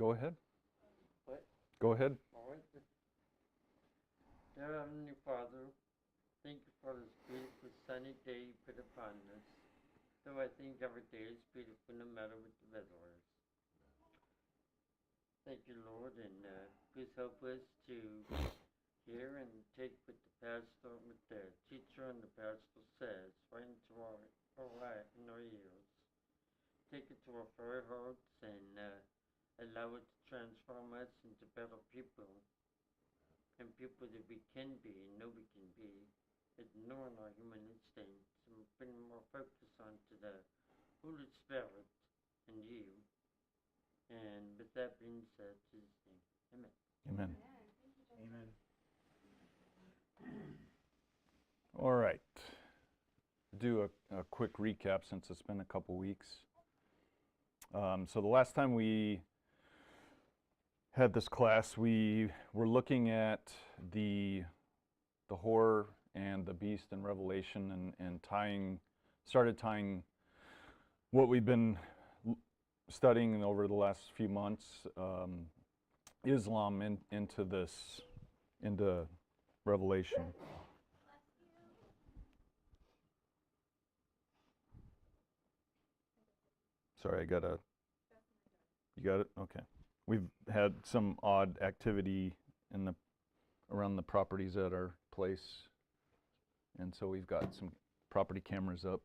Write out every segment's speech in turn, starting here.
Go ahead. What? Go ahead. All right. Dear Heavenly Father, thank you for this beautiful sunny day you put upon us. So I think every day is beautiful no matter what the weather is. Thank you, Lord, and please help us to hear and take what the teacher and the pastor says right into in our ears. Take it to our very hearts and allow it to transform us into better people and people that we can be and know we can be, ignoring our human instincts and bring more focus onto the Holy Spirit and you. And with that being said, Jesus' name, amen. Amen. Amen. All right. Do a quick recap since it's been a couple weeks. So the last time we had this class, we were looking at the whore and the beast in Revelation and started tying what we've been studying over the last few months, Islam into Revelation. Sorry, you got it? Okay. We've had some odd activity around the properties at our place, and so we've got some property cameras up.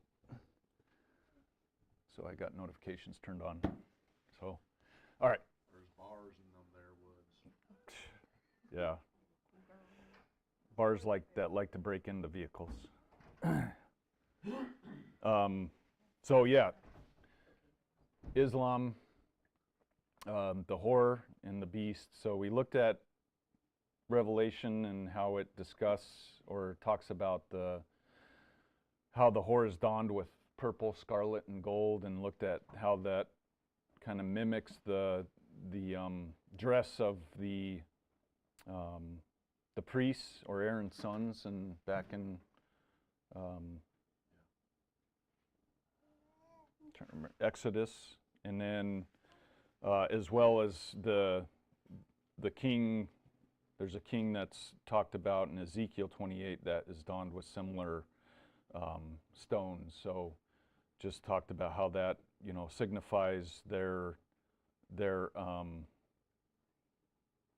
So I got notifications turned on. So, all right. There's bars in them there woods. Yeah. Bars like that like to break into vehicles. So yeah, Islam, the whore and the beast. So we looked at Revelation and how it talks about how the whore is donned with purple, scarlet, and gold, and looked at how that kind of mimics the dress of the priests or Aaron's sons, and back in Exodus, and then as well as the king. There's a king that's talked about in Ezekiel 28 that is donned with similar stones. So just talked about how that signifies their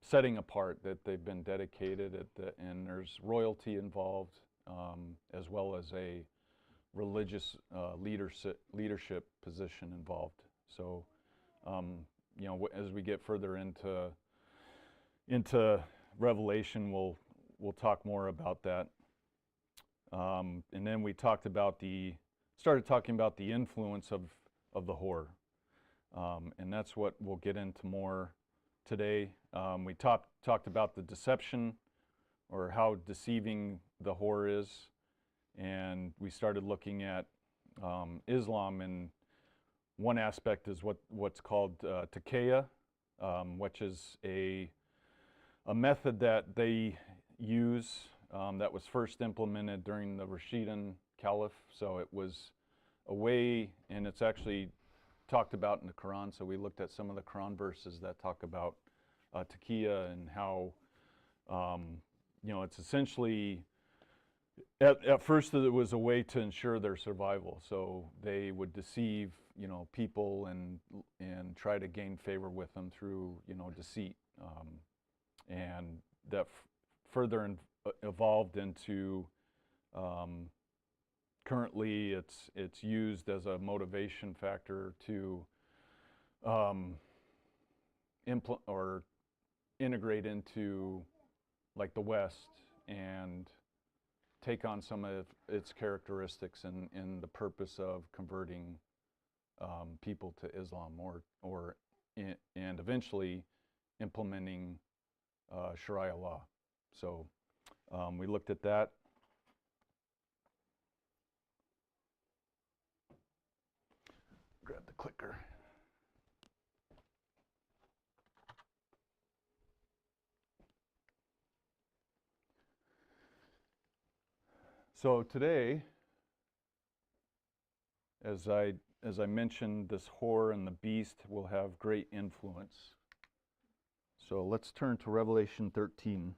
setting apart, that they've been dedicated and there's royalty involved, as well as a religious leadership position involved. So as we get further into Revelation, we'll talk more about that. And then we started talking about the influence of the whore, and that's what we'll get into more today. We talked about the deception, or how deceiving the whore is, and we started looking at Islam, and one aspect is what's called taqiyya, which is a method that they use that was first implemented during the Rashidun Caliph. So it was a way, and it's actually talked about in the Quran. So we looked at some of the Quran verses that talk about taqiyya and how it's essentially at first it was a way to ensure their survival. So they would deceive people and try to gain favor with them through deceit. And that further evolved into currently it's used as a motivation factor to integrate into like the West and take on some of its characteristics in the purpose of converting people to Islam, and eventually implementing Sharia law. So we looked at that. Grab the clicker. So today, as I mentioned, this whore and the beast will have great influence So let's turn to Revelation 13.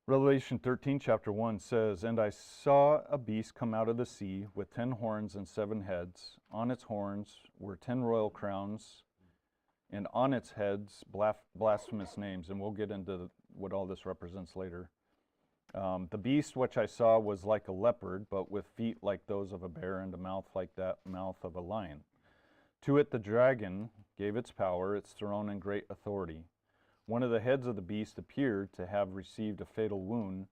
Revelation 13, chapter 1 says, "And I saw a beast come out of the sea with 10 horns and 7 heads. On its horns were 10 royal crowns, and on its heads blasphemous names." And we'll get into what all this represents later. "The beast which I saw was like a leopard, but with feet like those of a bear, and a mouth like that mouth of a lion. To it the dragon gave its power, its throne, and great authority. One of the heads of the beast appeared to have received a fatal wound,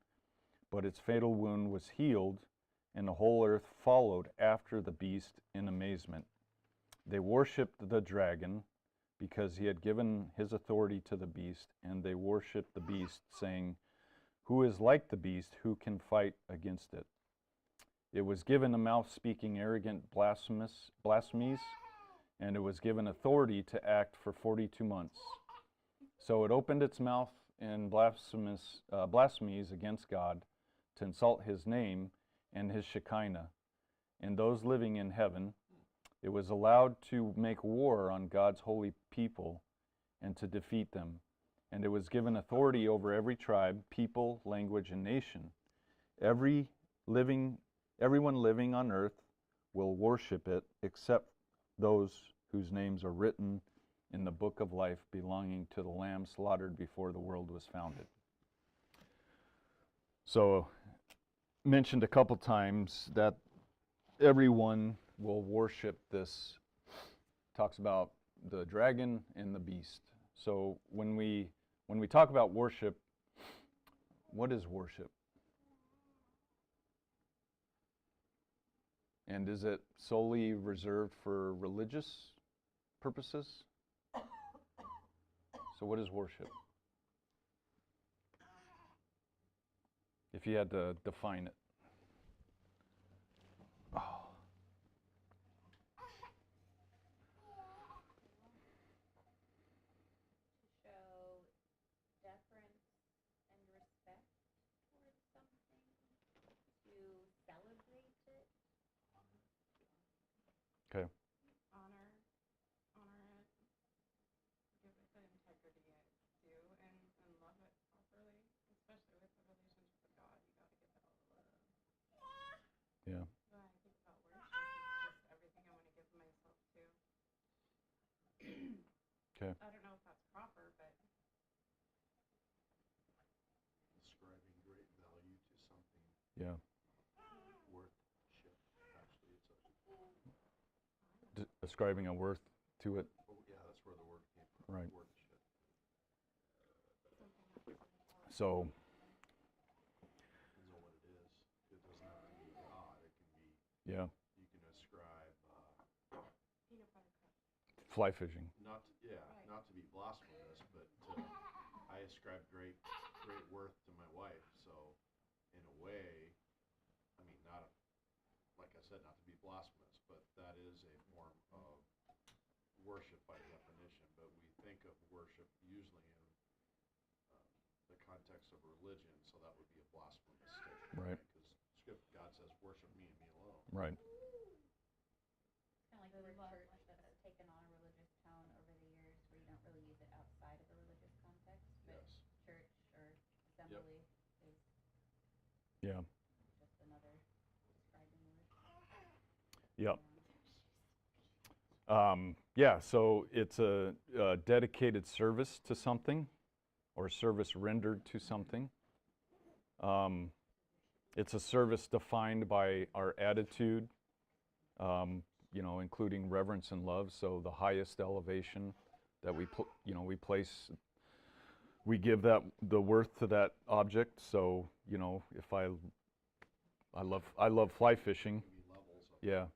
but its fatal wound was healed, and the whole earth followed after the beast in amazement. They worshipped the dragon, because he had given his authority to the beast, and they worshipped the beast, saying, 'Who is like the beast? Who can fight against it?' It was given a mouth speaking arrogant blasphemies, and it was given authority to act for 42 months. So it opened its mouth in blasphemies against God, to insult his name and his Shekinah, and those living in heaven. It was allowed to make war on God's holy people and to defeat them. And it was given authority over every tribe, people, language, and nation. Everyone living on earth will worship it, except those whose names are written in the book of life belonging to the Lamb slaughtered before the world was founded." So, mentioned a couple times that everyone will worship this. Talks about the dragon and the beast. So when we talk about worship, what is worship? And is it solely reserved for religious purposes? So what is worship? If you had to define it. Oh. To show deference and respect towards something, to celebrate it, Okay. honor it, give it the integrity it due, and love it properly, especially with the relationship with God. You got to give it all the love. Yeah. When I think about worship, it's just everything I want to give myself to. Okay. I don't know if that's proper, but Ascribing great value to something Yeah. worth shit. Actually, it's Ascribing a worth to it. oh yeah, that's where the word came from. Right. Worth shit. So, Depends on what it is. It doesn't have to be God. It can be. yeah, You can ascribe peanut butter cup. fly fishing. not to, yeah, Right. not to be blasphemous, but I ascribe great worth to my wife. So, in a way, I mean, not like I said, not to be blasphemous, but that is a form of worship by definition. But we think of worship usually in the context of religion, so that would be a blasphemous statement, Right. Because God says, "Worship me and me alone." Right. kind of like the word church that's taken on a religious tone over the years, where you don't really use it outside of a religious context, but Yes. church or assembly is Yeah. just another describing word. Yep. Yeah, so it's a dedicated service to something, or service rendered to something. It's a service defined by our attitude, including reverence and love. So the highest elevation that we place, we give that the worth to that object. So if I love fly fishing. Can be levels of Yeah,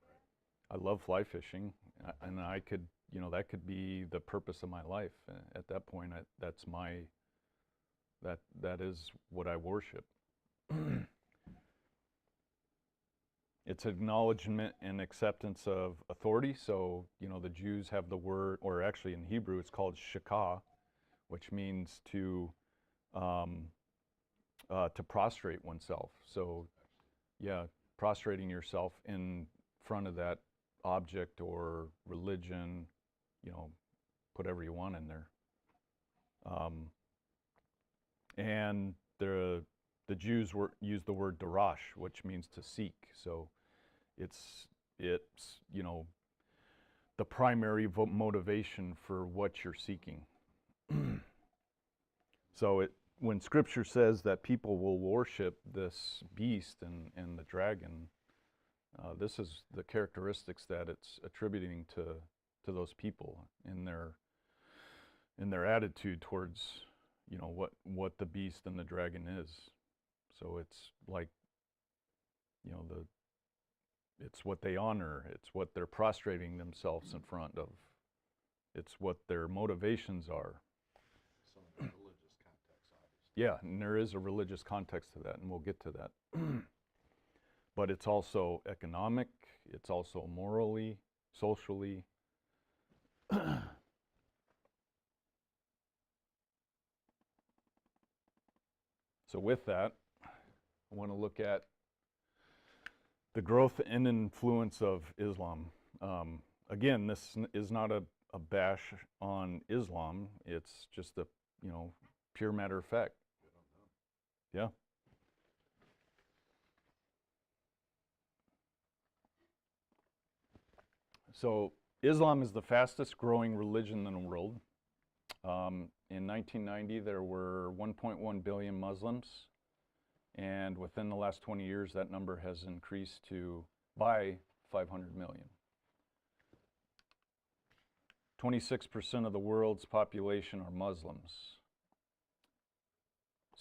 I love fly fishing, and I could, that could be the purpose of my life. At that point, that is what I worship. It's acknowledgement and acceptance of authority. So, the Jews have the word, or actually in Hebrew, it's called shakah, which means to to prostrate oneself. So, yeah, prostrating yourself in front of that object or religion, you know, put whatever you want in there. And the Jews used the word darash, which means to seek. So it's you know, the primary motivation for what you're seeking. So when Scripture says that people will worship this beast and the dragon, this is the characteristics that it's attributing to those people in their attitude towards, you know, what the beast and the dragon is. So it's like, you know, it's what they honor, it's what they're prostrating themselves in front of, it's what their motivations are. Some of the religious context, obviously. Yeah, and there is a religious context to that, and we'll get to that. But it's also economic, it's also morally, socially. So with that, I want to look at the growth and influence of Islam. Again, this is not a bash on Islam. It's just a, you know, pure matter of fact. Yeah. So Islam is the fastest growing religion in the world. In 1990, there were 1.1 billion Muslims. And within the last 20 years, that number has increased by 500 million. 26% of the world's population are Muslims.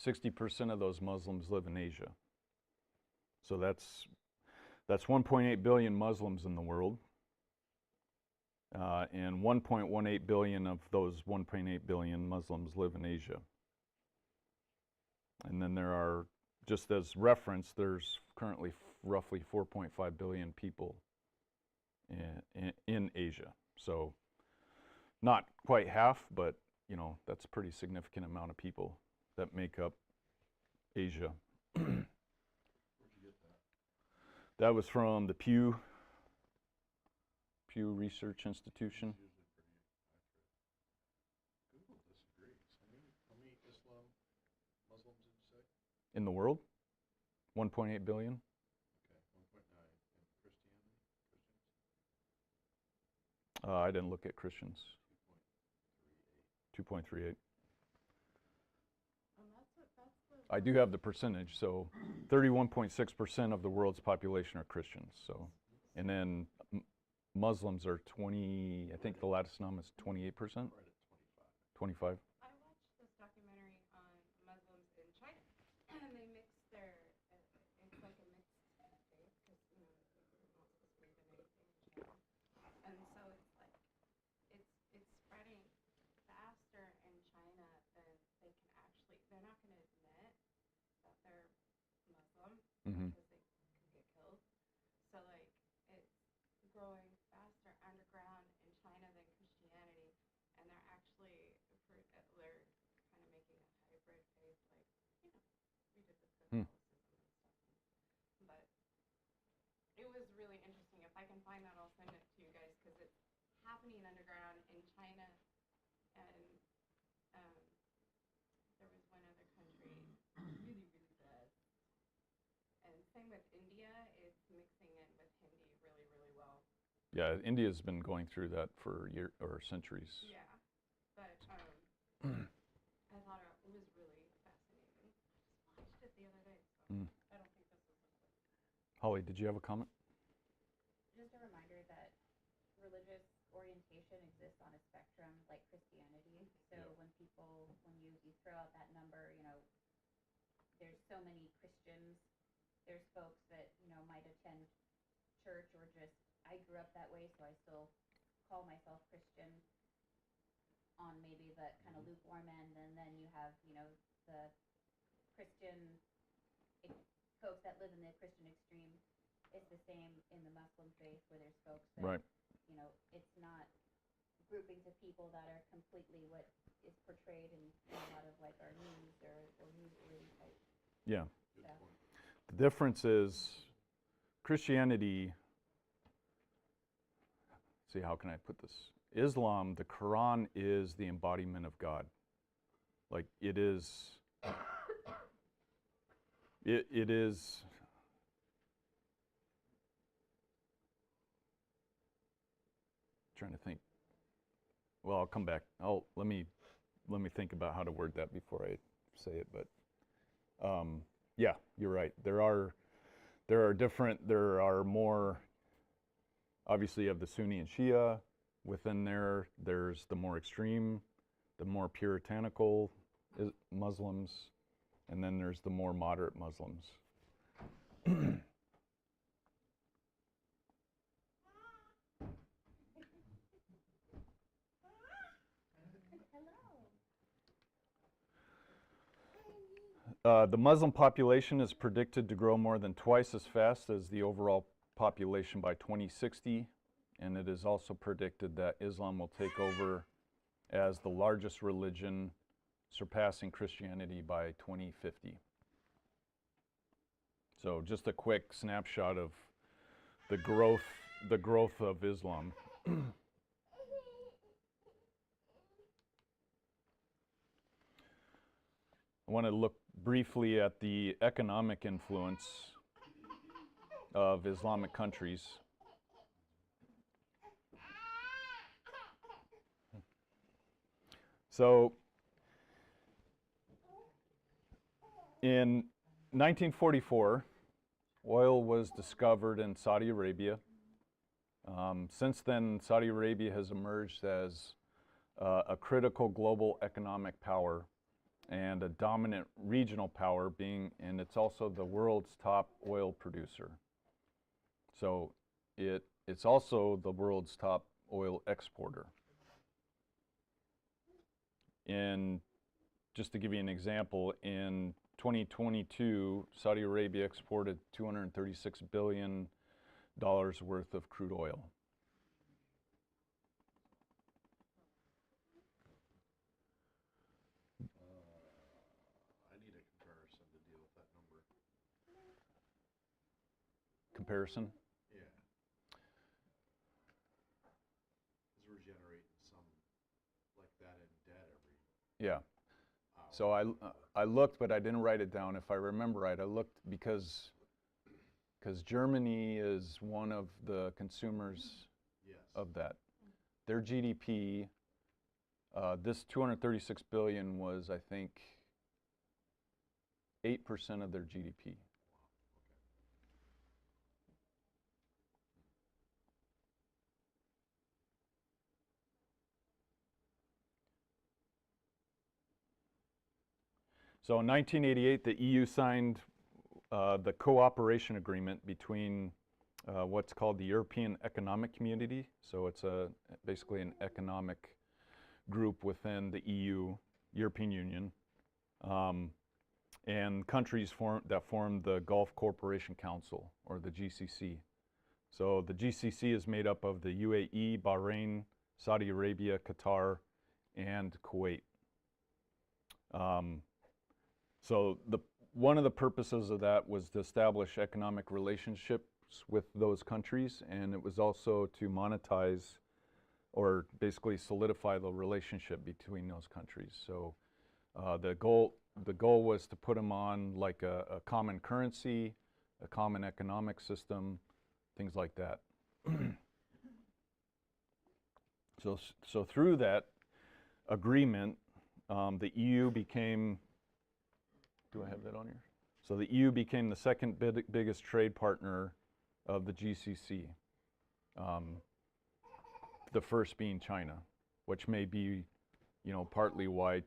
60% of those Muslims live in Asia. So that's 1.8 billion Muslims in the world. And 1.18 billion of those 1.8 billion Muslims live in Asia. And then there are, just as reference, there's currently roughly 4.5 billion people in Asia. So not quite half, but you know, that's a pretty significant amount of people that make up Asia. Where'd you get that? That was from the Pew Research Institution. It's usually pretty accurate. Google disagrees. How many Muslims did you say? In the world, 1.8 billion. Okay, 1.9. And Christians? I didn't look at Christians. 2.38. 2.38. That's the. I do have the percentage. So 31.6% of the world's population are Christians. So, and then Muslims are 20, I think the latest number is 28%? Right at 25? 25. I watched this documentary on Muslims in China, and they mix their. It's like a mixed faith because you know you're not supposed to believe in anything in China, and so it's like it's spreading faster in China than they can actually. They're not going to admit that they're Muslim Mm-hmm. because they could get killed. So like it's growing faster underground in China than Christianity, and they're actually they're kind of making a hybrid faith, like you know we did with Catholicism and stuff. But it was really interesting. If I can find that, I'll send it to you guys because it's happening underground in China, and there was one other country really really bad. And same with India, it's mixing in with Hindi really, really well. Yeah, India's been going through that for years or centuries. Yeah, but I thought it was really fascinating. I just watched it the other day, so Mm. I don't think this is the place. Holly, did you have a comment? Just a reminder that religious orientation exists on a spectrum like Christianity. So Yeah. when you throw out that number, you know, there's so many Christians. There's folks that, you know, might attend church or just, I grew up that way, so I still call myself Christian on maybe the kind of lukewarm end. And then you have, you know, the Christian folks that live in the Christian extreme. It's the same in the Muslim faith where there's folks that, Right. you know, it's not groupings of people that are completely what is portrayed in a lot of like our news or news type. Yeah. Good So. point. The difference is Christianity, see, how can I put this? Islam, the Quran is the embodiment of God. Like it is, it is, trying to think. Well, I'll come back. Let me think about how to word that before I say it. But yeah, you're right. There are more. Obviously, you have the Sunni and Shia. Within there, there's the more extreme, the more puritanical Muslims, and then there's the more moderate Muslims. The Muslim population is predicted to grow more than twice as fast as the overall population by 2060, and it is also predicted that Islam will take over as the largest religion, surpassing Christianity by 2050. So just a quick snapshot of the growth of Islam. I want to look briefly at the economic influence of Islamic countries. So in 1944, oil was discovered in Saudi Arabia. Since then, Saudi Arabia has emerged as a critical global economic power and a dominant regional power, and it's also the world's top oil producer. So it's also the world's top oil exporter. Just to give you an example, in 2022, Saudi Arabia exported $236 billion worth of crude oil. I need a comparison to deal with that number. Comparison? Yeah. Because we're generating some like that in debt every Yeah. hour. So I looked, but I didn't write it down. If I remember right, I looked because Germany is one of the consumers Yes. of that. Their GDP, this 236 billion was, I think, 8% of their GDP. So in 1988, the EU signed the cooperation agreement between what's called the European Economic Community. So it's basically an economic group within the EU, European Union, and countries that form the Gulf Cooperation Council, or the GCC. So the GCC is made up of the UAE, Bahrain, Saudi Arabia, Qatar, and Kuwait. So one of the purposes of that was to establish economic relationships with those countries, and it was also to monetize or basically solidify the relationship between those countries. So the goal was to put them on like a common currency, a common economic system, things like that. So through that agreement, the EU became, do I have that on here? So the EU became the second biggest trade partner of the GCC. The first being China, which may be, partly why,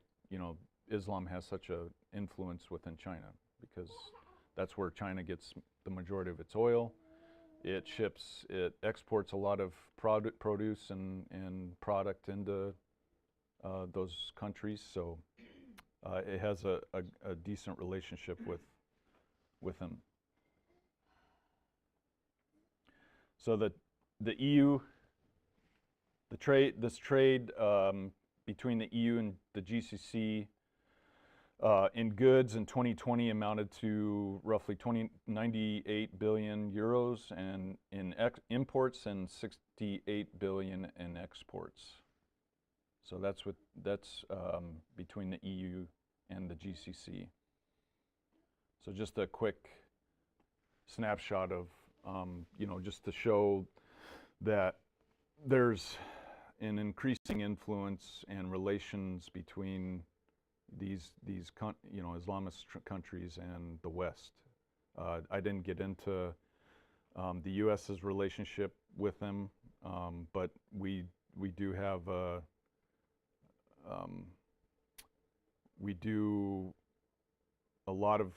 Islam has such an influence within China, because that's where China gets the majority of its oil. It exports a lot of produce and product into those countries. So it has a decent relationship with them. So the EU, this trade between the EU and the GCC in goods in 2020 amounted to roughly 98 billion euros, and in imports and 68 billion in exports. So that's between the EU and the GCC. So just a quick snapshot of, just to show that there's an increasing influence and relations between these Islamist countries and the West. I didn't get into the U.S.'s relationship with them, but we do have we do a lot of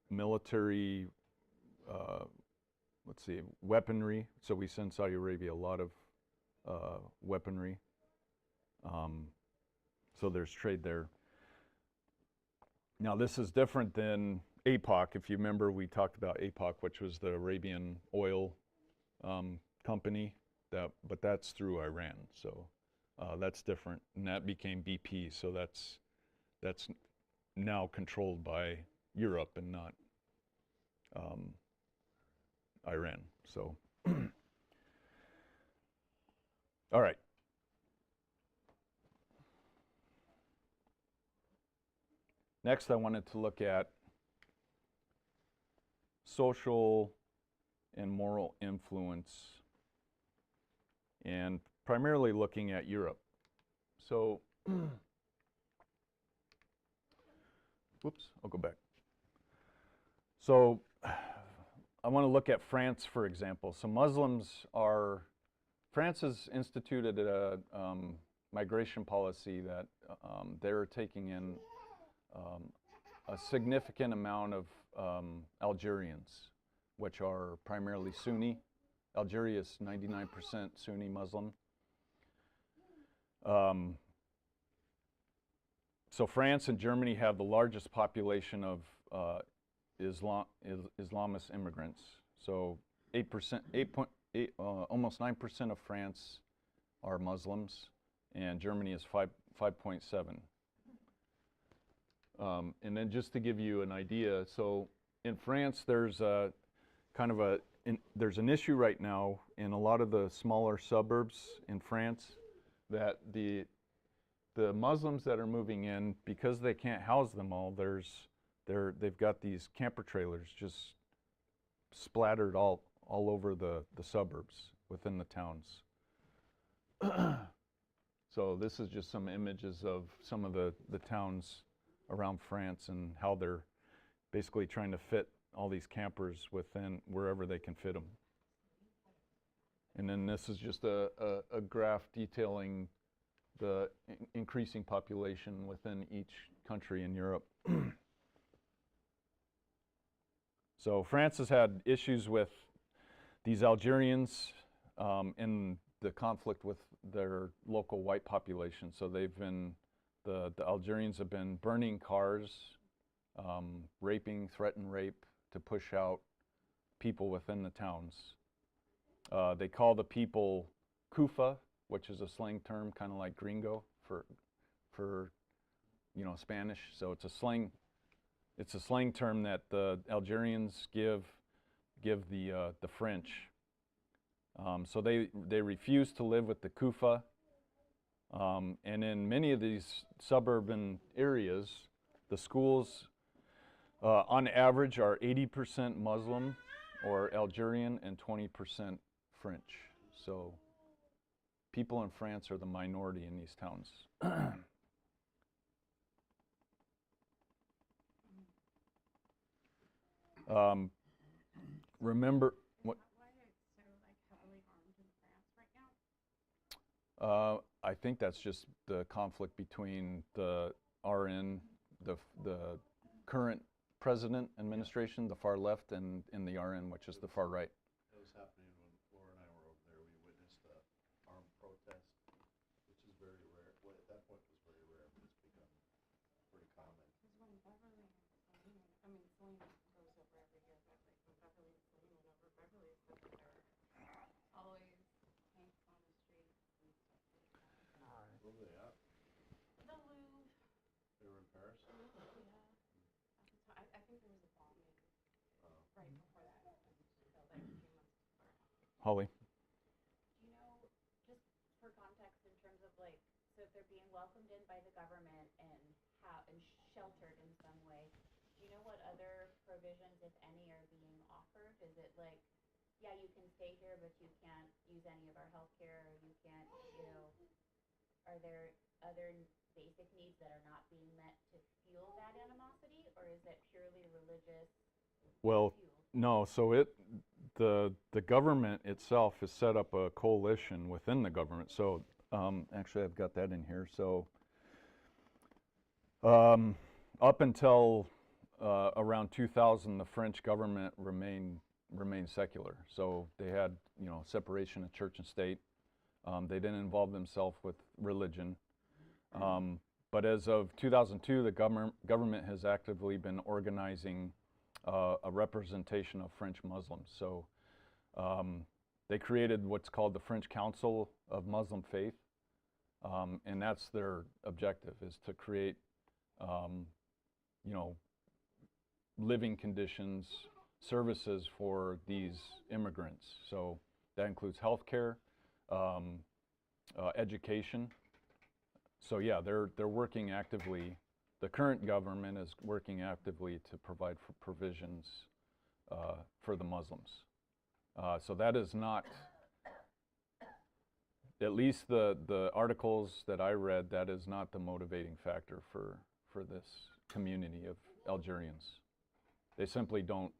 military, weaponry. So we send Saudi Arabia a lot of weaponry. So there's trade there. Now this is different than APOC. If you remember, we talked about APOC, which was the Arabian oil company, but that's through Iran. So that's different, and that became BP. So that's now controlled by Europe and not Iran. So, all right. Next, I wanted to look at social and moral influence, and primarily looking at Europe. So, whoops, I'll go back. So, I want to look at France, for example. So France has instituted a migration policy that they're taking in a significant amount of Algerians, which are primarily Sunni. Algeria is 99% Sunni Muslim. So France and Germany have the largest population of Islamist immigrants. So 8%, almost 9% of France are Muslims, and Germany is 5.7. And then just to give you an idea, so in France there's there's an issue right now in a lot of the smaller suburbs in France that the Muslims that are moving in, because they can't house them all, they've got these camper trailers just splattered all over the suburbs within the towns. So this is just some images of some of the towns around France and how they're basically trying to fit all these campers within wherever they can fit them. And then this is just a graph detailing the increasing population within each country in Europe. So France has had issues with these Algerians in the conflict with their local white population. So they've been, the Algerians have been burning cars, threatened rape to push out people within the towns. They call the people Kufa, which is a slang term, kind of like gringo for Spanish. So it's a slang term that the Algerians give the French. So they refuse to live with the Kufa. And in many of these suburban areas, the schools on average are 80% Muslim or Algerian and 20% French. So people in France are the minority in these towns. Remember what? Why it's so heavily armed in France right now? I think that's just the conflict between the RN, the current president administration, the far left, and the RN, which is the far right. It was happening when Laura and I were over there. We witnessed an armed protest, which is very rare. Well, at that point it was very rare, but it's become pretty common. Because when Beverly and Selena, Selena goes over every year, but when Beverly and Selena went over, Beverly said that there were always tanks on the streets and stuff like that. Where were they at? The Louvre. They were in Paris? Yeah. Holly? Do you know, just for context in terms of like, so if they're being welcomed in by the government and sheltered in some way, do you know what other provisions, if any, are being offered? Is it like, yeah, you can stay here, but you can't use any of our healthcare, or you can't, you know, are there other basic needs that are not being met to fuel that animosity, or is it purely religious Well, fueled? no, so the government itself has set up a coalition within the government. So actually I've got that in here. So up until around 2000, the French government remained secular. So they had, you know, separation of church and state. They didn't involve themselves with religion. But as of 2002, the government has actively been organizing a representation of French Muslims. So they created what's called the French Council of Muslim Faith, and that's their objective, is to create, you know, living conditions, services for these immigrants. So that includes healthcare, education. So yeah, they're working actively. The current government is working actively to provide for provisions for the Muslims. So that is not, at least the articles that I read, that is not the motivating factor for this community of Algerians. They simply don't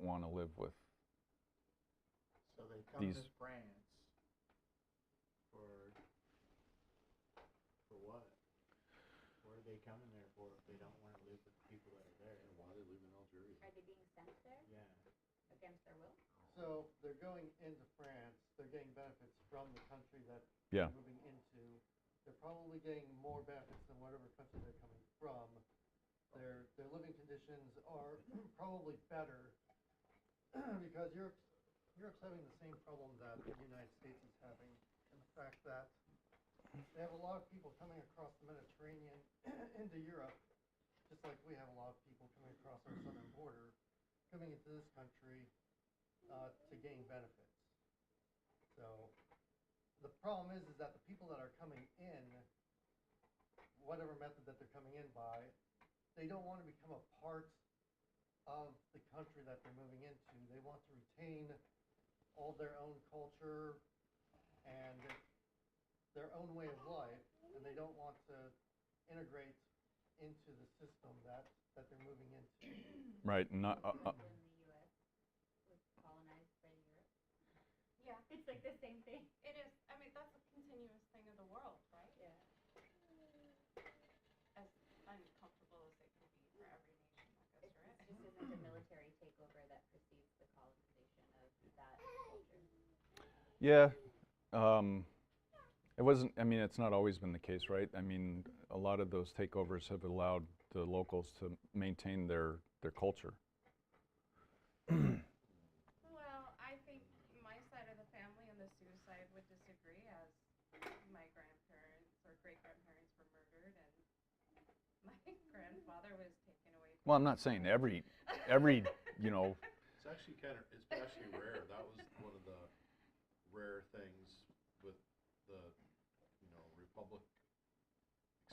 want to live with So they come these. to France for what? What are they coming there for if they don't want to live with the people that are there? And why they live in Algeria? Are they being sent there Yeah. against their will? So they're going into France, they're getting benefits from the country that Yeah. they're moving into. They're probably getting more benefits than whatever country they're coming from. Their living conditions are probably better because Europe's having the same problem that the United States is having, in the fact that they have a lot of people coming across the Mediterranean into Europe, just like we have a lot of people coming across our southern border, coming into this country to gain benefits. So the problem is that the people that are coming in, whatever method that they're coming in by, they don't want to become a part of the country that they're moving into. They want to retain all their own culture and their own way of life, and they don't want to integrate into the system that they're moving into. Right, not, When the U.S. was colonized by Europe. Yeah, It's like the same thing. it is. I mean, that's a continuous thing of the world, right? Yeah. As uncomfortable as it can be for every nation that goes through it. Just isn't the military takeover that precedes the colonization of that culture. yeah. It wasn't, I mean, it's not always been the case, right? I mean, a lot of those takeovers have allowed the locals to maintain their culture. Well, I think my side of the family and the Sioux side would disagree, as my grandparents or great-grandparents were murdered, and my grandfather was taken away. Well, I'm not saying every, you know, It's actually it's actually rare. That was one of the rare things with the, you know, Republic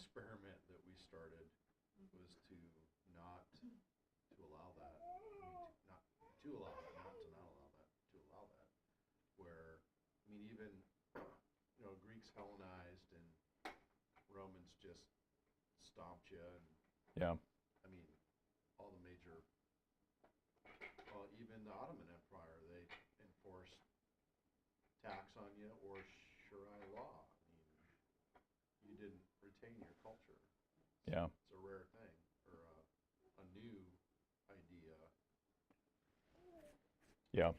experiment that we started, was to not to allow that. I mean, not to allow that, not to not allow that, to allow that. Where, I mean, even, you know, Greeks Hellenized and Romans just stomped you, and yeah. I mean, all the major, well, even the Ottoman Empire, they enforced tax on you or Sharia law. I mean, you didn't retain your culture. Yeah. It's a rare thing, or a new idea. Yeah.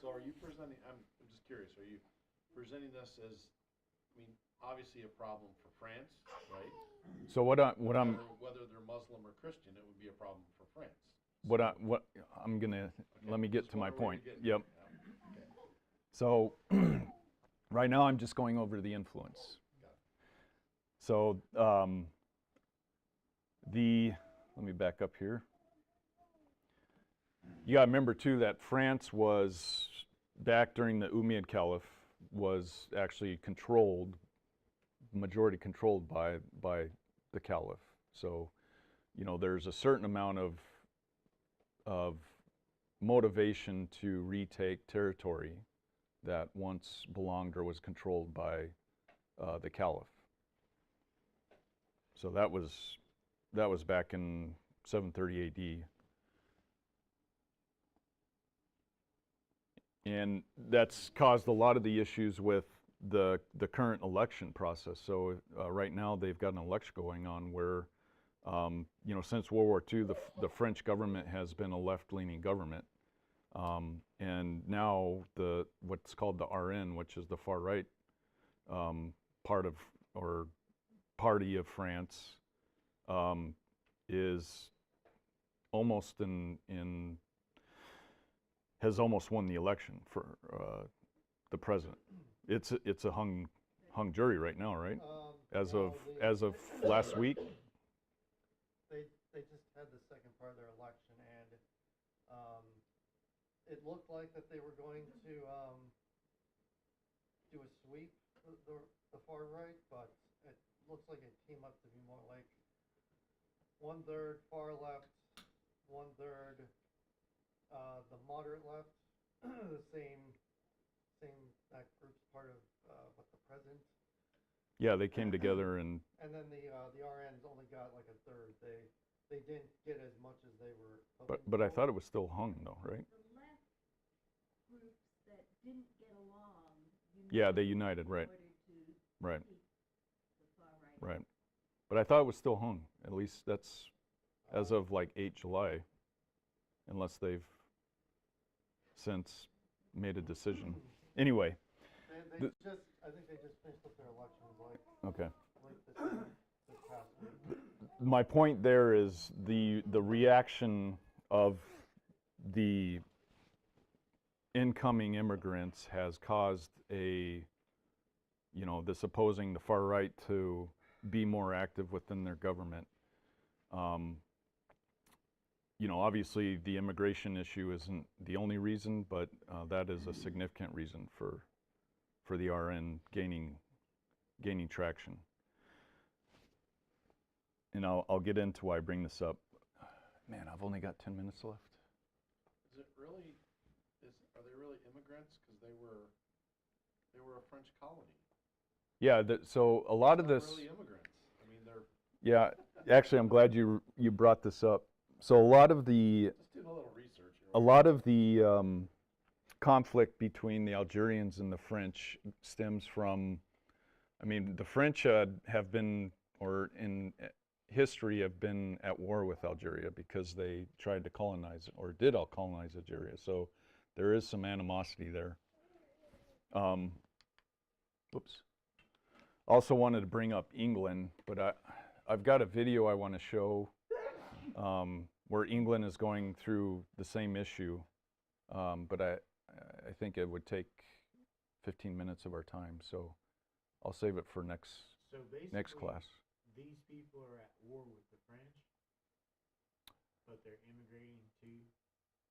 So are you presenting, I'm just curious, are you presenting this as, I mean, obviously a problem for France, right? So what I'm Whether they're Muslim or Christian, it would be a problem for France. what I'm gonna, Okay, let me get just to my where we're point. getting Yep. to. Yeah. Okay. So right now I'm just going over the influence. Got it. So let me back up here. You gotta remember too that France was back during the Umayyad Caliph was actually controlled, majority controlled by the Caliph. So, you know, there's a certain amount of motivation to retake territory that once belonged or was controlled by the Caliph. So that was back in 730 AD. And that's caused a lot of the issues with the current election process. So right now they've got an election going on where, you know, since World War II, the French government has been a left-leaning government. And now what's called the RN, which is the far right part of, or party of France, is almost has almost won the election for the president. It's a hung jury right now, right? As well, of last week. They just had the second part of their election, and it looked like that they were going to do a sweep, the far right, but it looks like it came up to be more like 1/3 far left, 1/3 the moderate left, the same that group's part of what the president. Yeah, they came together and then the RNs only got like 1/3. They didn't get as much as they were hoping. but I thought it was still hung though, right? The left groups that didn't get along. Yeah, they united, right? In order to Right, keep the far right. right. But I thought it was still hung. At least that's as of like 8 July, unless they've since made a decision. Anyway, I think they just finished up their elections okay. this past week. My point there is the reaction of the incoming immigrants has caused this opposing the far right to be more active within their government. Obviously the immigration issue isn't the only reason, but that is a significant reason for the RN gaining traction. And I'll get into why I bring this up. Man, I've only got 10 minutes left. Are they really immigrants? Because they were a French colony. Yeah, so a lot of They're this. not really immigrants. I mean, they're Yeah, actually, I'm glad you brought this up. So a lot of the just doing a little research. Conflict between the Algerians and the French stems from, the French have been, or in history have been at war with Algeria because they tried to colonize, or did colonize Algeria. So there is some animosity there. Oops. Also wanted to bring up England, but I've got a video I want to show where England is going through the same issue, but I think it would take 15 minutes of our time, so I'll save it for next class. These people are at war with the French, but they're immigrating to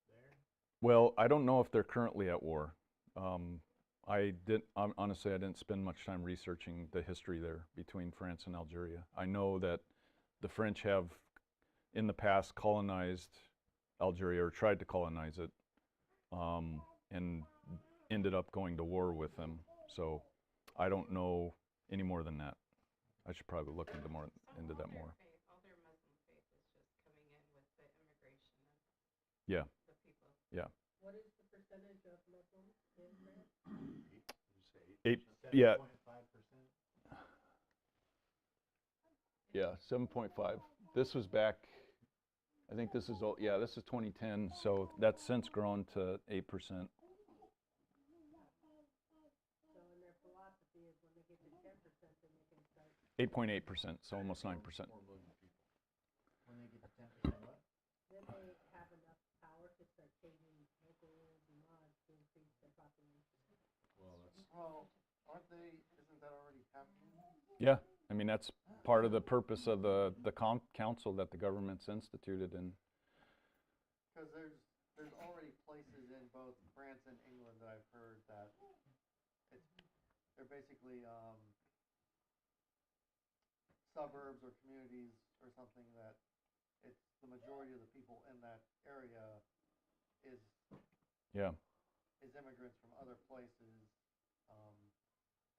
there? Well, I don't know if they're currently at war. Honestly, I didn't spend much time researching the history there between France and Algeria. I know that the French have, in the past, colonized Algeria, or tried to colonize it, and ended up going to war with them. So I don't know any more than that. I should probably look into that more. All their Muslim faith is just coming in with the immigration of Yeah. the people. Yeah. What is the percentage of Muslims in France? Yeah. 7.5%. Yeah, 7.5. This was back, I think this is, this is 2010, so that's since grown to 8%. So in their philosophy is when they get to 10%, then they can start. 8.8%, so almost 9%. When they get to 10% what? Then they have enough power to start changing local rules and laws to increase their population. Well, isn't that already happening? Yeah, that's part of the purpose of the council that the government's instituted, and Because there's already places in both France and England that I've heard that they're basically suburbs or communities or something that it's the majority of the people in that area is Yeah. is immigrants from other places,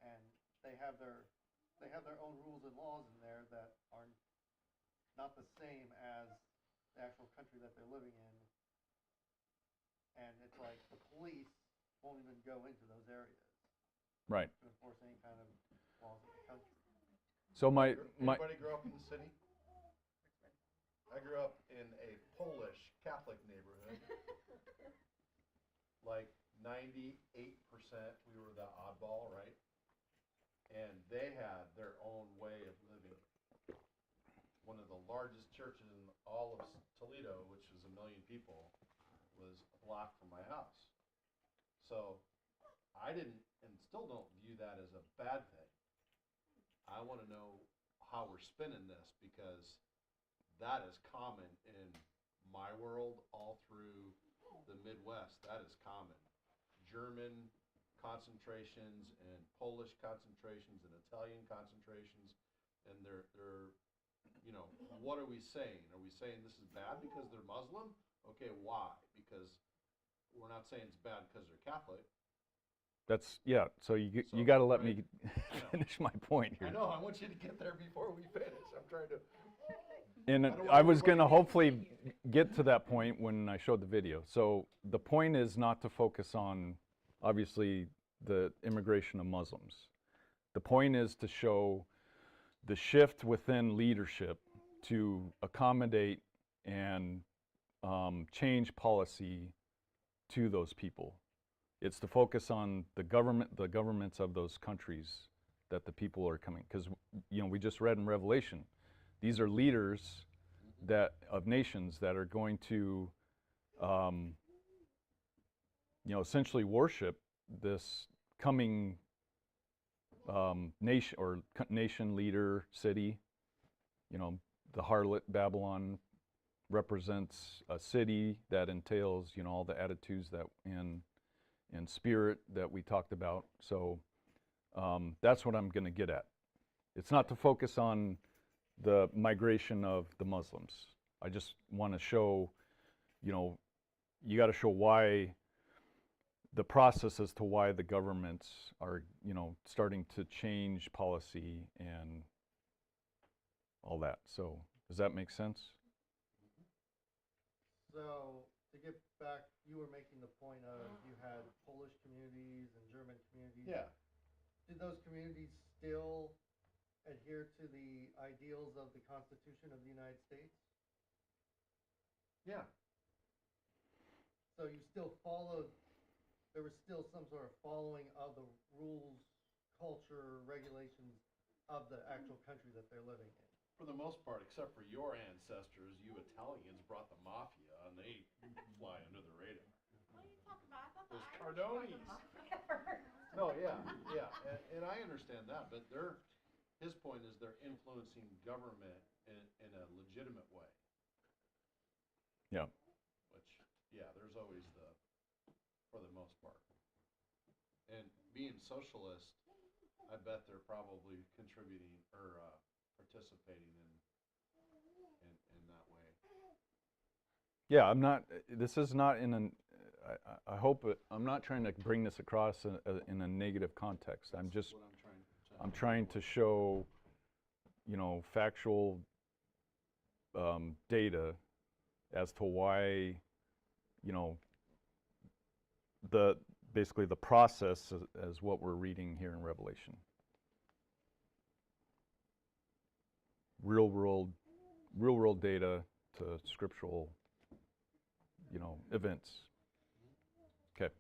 and they have their own rules and laws in there that are not the same as the actual country that they're living in, and it's like the police won't even go into those areas Right. to enforce any kind of laws in the country. So my Anybody grow up in the city? I grew up in a Polish Catholic neighborhood. Like 98%, we were the oddball, right? And they had their own way of living. One of the largest churches in all of Toledo, which was 1 million people, was a block from my house. So I didn't, and still don't view that as a bad thing. I want to know how we're spinning this, because that is common in my world all through the Midwest. That is common. German concentrations and Polish concentrations and Italian concentrations, and they're you know, what are we saying? Are we saying this is bad because they're Muslim? Okay, why? Because we're not saying it's bad because they're Catholic. That's yeah. So you So, got to let right. me finish my point here. I know, I want you to get there before we finish. I'm trying to. And I don't want I was everybody going to to- hopefully get to that point when I showed the video. So the point is not to focus on, obviously, the immigration of Muslims. The point is to show the shift within leadership to accommodate and change policy to those people. It's to focus on the governments of those countries that the people are coming. Because we just read in Revelation, these are leaders of nations that are going to, essentially worship this coming nation or nation leader city. The harlot Babylon represents a city that entails, all the attitudes that and spirit that we talked about. So that's what I'm going to get at. It's not to focus on the migration of the Muslims. I just want to show, you got to show why the process as to why the governments are, starting to change policy and all that. So does that make sense? So to get back, you were making the point of you had Polish communities and German communities. Yeah. Did those communities still adhere to the ideals of the Constitution of the United States? Yeah. So you still followed, there was still some sort of following of the rules, culture, regulations of the actual country that they're living in. For the most part, except for your ancestors, you Italians brought the mafia, and they fly under the radar. What are you talking about? I thought the Those Irish brought the Cardonis. mafia first. No, yeah, and I understand that, but his point is they're influencing government in a legitimate way. Yeah. Which, yeah, there's always for the most part. And being socialist, I bet they're probably contributing or participating in that way. Yeah, I'm not. This is not in an. I hope I'm not trying to bring this across in a negative context. I'm just. What I'm trying to show, factual data as to why, basically the process as what we're reading here in Revelation. Real world data to scriptural, events. Okay.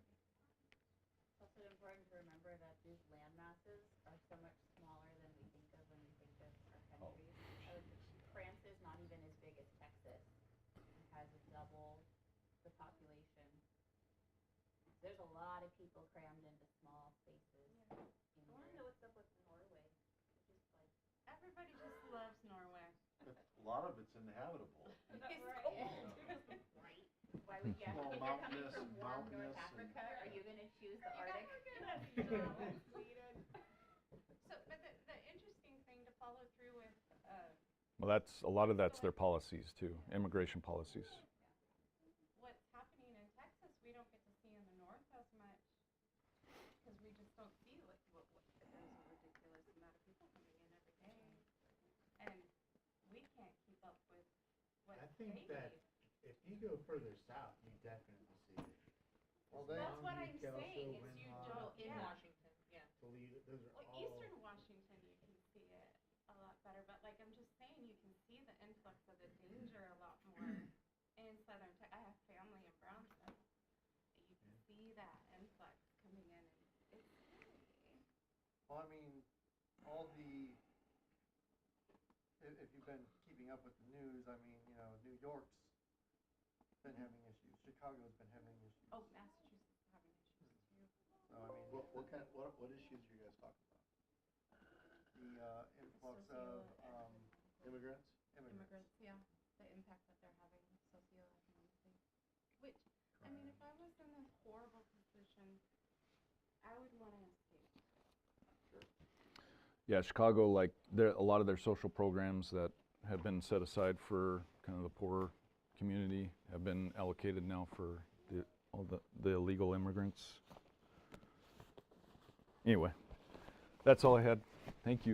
Also important to remember that these land masses are so much smaller than we think of when we think of our country. France is not even as big as Texas. It has double the population. There's a lot of people crammed into small spaces. Yeah. In I wanna know what's up with Norway, just like. Everybody just loves Norway. A lot of it's inhabitable. It's Right. cold. Right. Why would guess, Well, if you're coming mountainous- from warm North mountainous and- Africa, are you gonna choose the You Arctic? guys are getting me so misleaded. So, but the interesting thing to follow through with, Well, a lot of that's their policies too, immigration policies. what's happening in Texas, we don't get to see in the north as much, because we just don't see what there's a ridiculous amount of people coming in every day, and we can't keep up with what I they think that need. if you go further south, you definitely see it. Well, they, That's what Longview, I'm Kelso, saying, is you Winlock, don't, In yeah. Washington, yeah. Toledo, those are Well, all. Eastern Washington, you can see it a lot better, but like I'm just saying, you can see the influx of the danger a lot more in southern Texas. I have family in Brownsville. You can see that influx coming in, and it's scary. well, I mean, all the, if you've been keeping up with the news, I mean, you know, New York's been having issues, Chicago's been having issues. Oh, Massachusetts is having issues too. So, I mean, What issues are you guys talking about? the influx of Immigrants? immigrants. Yeah, the impact that they're having socioeconomically. Which, I mean, if I was in this horrible position, I would want to escape. Yeah, Chicago, like a lot of their social programs that have been set aside for kind of the poorer community have been allocated now for all the illegal immigrants. Anyway, that's all I had. Thank you.